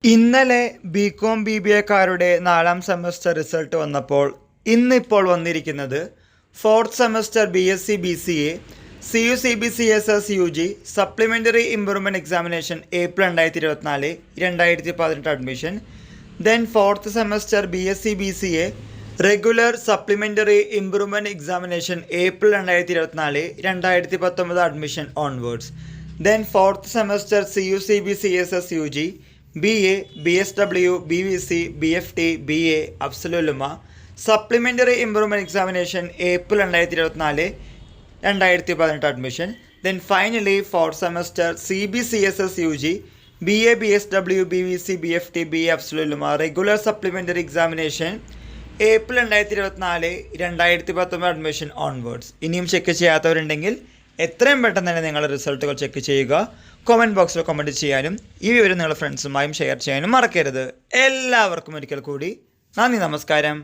ഇന്നലെ ബികോം BBAക്കാരുടെ 4ാം സെമസ്റ്റർ റിസൾട്ട് വന്നപ്പോൾ ഇന്നിപ്പോൾ വന്നിരിക്കുന്നത് 4th semester BSc BCA CU CBCSS UG supplementary improvement examination April 2024 2018 admission. Then 4th semester BSc BCA regular supplementary improvement examination April 2024 2019 admission onwards. Then 4th semester CU CBCSS UG BA, BSW, BVC, BFT, BA, അഫ്സലുലുമ supplementary improvement examination April 2024 2018 admission. Then finally 4th semester CBCSS UG BA, BSW, BVC, BFT, BA, അഫ്സലുലുമ regular supplementary examination April 2024 2019 admission onwards. ഇനിയും check ചെയ്യാത്തവരുണ്ടെങ്കിൽ എത്രയും പെട്ടെന്ന് തന്നെ നിങ്ങളുടെ റിസൾട്ടുകൾ check ചെയ്യുക. Comment ബോക്സിൽ കമൻറ്റ് ചെയ്യാനും ഈ വിവരം നിങ്ങളുടെ ഫ്രണ്ട്സുമായും ഷെയർ ചെയ്യാനും മറക്കരുത്. എല്ലാവർക്കും ഒരിക്കൽ കൂടി നന്ദി, നമസ്കാരം.